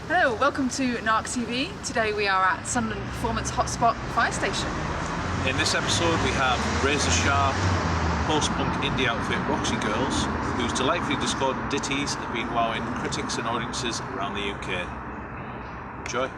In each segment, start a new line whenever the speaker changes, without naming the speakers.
Hello, welcome to Narc TV. Today we are at Sunderland Performance Hotspot Fire Station.
In this episode we have Razor Sharp, post-punk indie outfit Roxy Girls, whose delightfully discordant ditties have been wowing critics and audiences around the UK. Enjoy.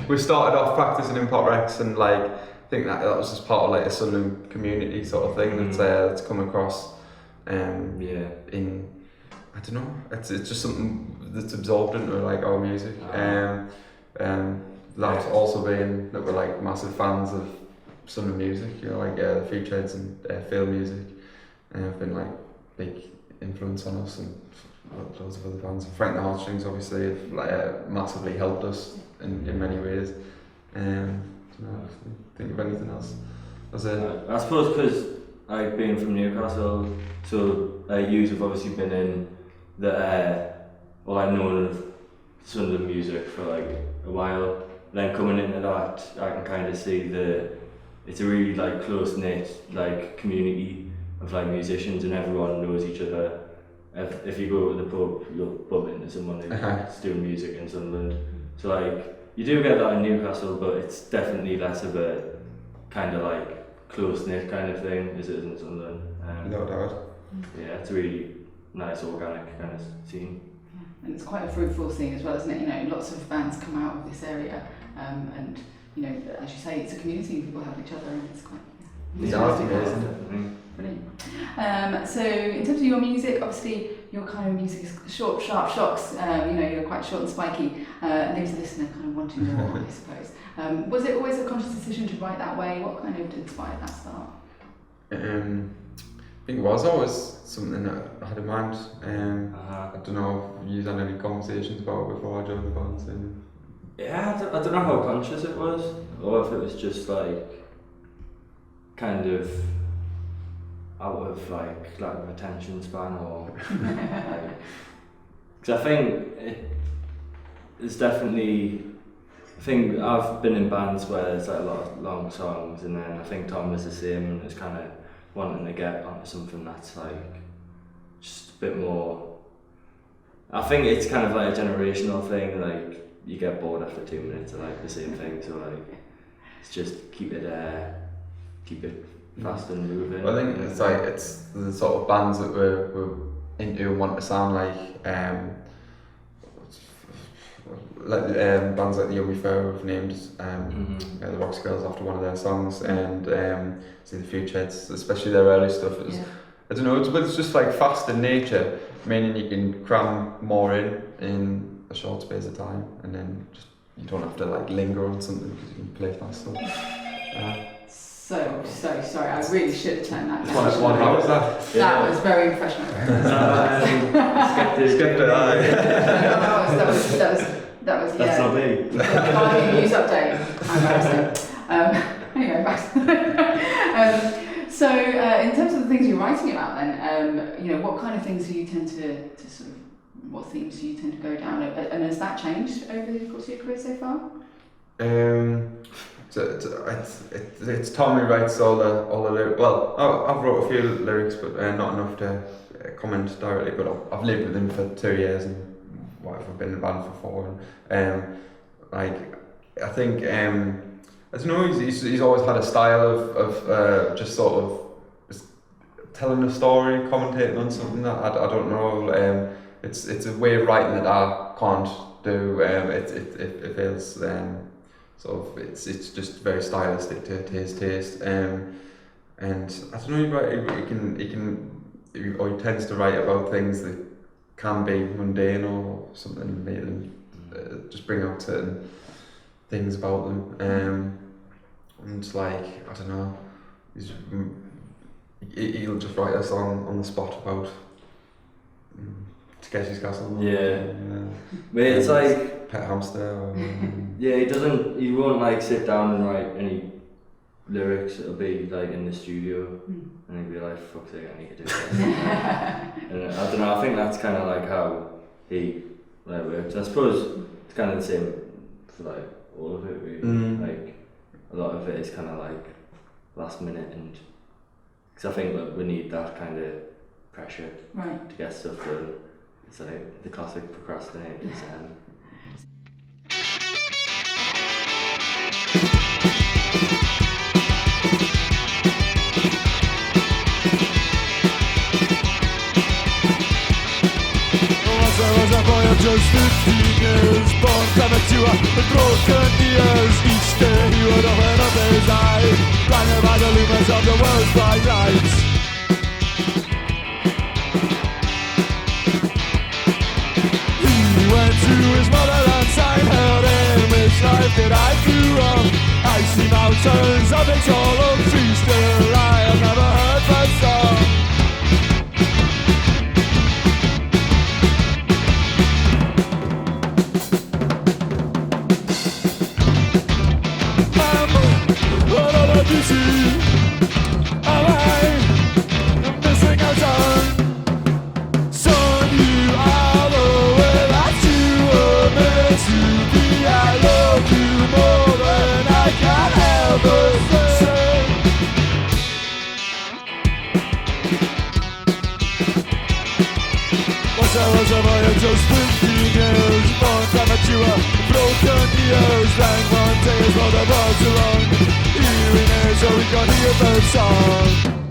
We started off practicing in Pot Rex, and I think that was just part of a Sunderland community sort of thing that's come across. In I don't know, it's just something that's absorbed into our music. That's also being that we're massive fans of Sunderland music, the Featureheads and Field music, have been big influence on us, and loads of other bands. Frank the Heartstrings obviously have massively helped us in many ways. Think of anything else?
I suppose because I've been from Newcastle, so yous have obviously been in the I've known of Sunderland music for a while. Then coming into that, I can kind of see it's a really close knit community of musicians, and everyone knows each other. If you go to the pub, you'll bump into someone who's doing music in Sunderland. So you do get that in Newcastle, but it's definitely less of a kind of close knit kind of thing as it is in Sunderland.
No doubt.
Yeah, it's a really nice organic kind of scene.
Yeah. And it's quite a fruitful scene as well, isn't it? Lots of bands come out of this area, and as you say, it's a community. People help each other, and it's quite.
Definitely.
Brilliant. So in terms of your music, obviously your kind of music is short, sharp shocks. You're quite short and spiky. Leaves the listener kind of wanting more, I suppose. Was it always a conscious decision to write that way? What kind of inspired that start?
I think it was always something that I had in mind. I don't know if you've had any conversations about it before I joined the band.
Yeah, I don't know how conscious it was, or if it was just kind of out of lack of attention span, or because I think it's definitely. I think I've been in bands where there's a lot of long songs, and then I think Tom was the same, and was kind of wanting to get onto something that's just a bit more. I think it's kind of a generational thing. You get bored after 2 minutes of the same thing, so it's just keep it fast and moving.
Well, I think it's the sort of bands that we're into and want to sound like bands like the Young Fair have named the Roxy Girls after one of their songs, and see the Featureheads, especially their early stuff. I don't know, it's just fast in nature, meaning you can cram more in a short space of time, and then just you don't have to linger on something because you can play fast.
So sorry. I really should have turned that down.
How was that?
That was very professional.
Skeptic.
That was
That's
yeah.
not me.
Parking news update. Embarrassing. Anyway, back. So in terms of the things you're writing about, then, what kind of things do you tend to sort of, what themes do you tend to go down, and has that changed over the course of your career so far?
It's Tommy writes all the lyrics. Well, I've wrote a few lyrics, but not enough to comment directly. But I've lived with him for 2 years, and I've been in the band for 4. And I think I don't know. He's always had a style of just sort of just telling a story, commentating on something that I don't know. It's a way of writing that I can't do. It feels sort of it's just very stylistic to his taste. And I don't know. He tends to write about things that can be mundane or something, make them just bring out certain things about them. And like, I don't know, he'll just write a song on the spot about Takeshi's Castle.
Yeah. But it's like
Pet Hamster. Or,
yeah, he won't like sit down and write any lyrics. It'll be like in the studio, and he'll be like, "Fuck's sake, I need to do this." And I don't know. I think that's kind of like how he like works. I suppose it's kind of the same for like all of it, really. Like a lot of it is kind of like last minute, and because I think that we need that kind of pressure to get stuff done. It's like the classic procrastinators.
Was a boy of just 15 years, born premature with broken ears. Each day he would open up his eyes, blinded by the lumens of the world's bright lights. He went to his motherland, signed her name. Which life did I do wrong? Icy mountains, a big tall oak tree, still I have never heard that song. Am I missing out on? So you are the way that you were meant to be. I love you more than I can ever say. Once I was a boy of just 15 years, born premature, broken ears. Then one day his mother brought along, so we got hear that song.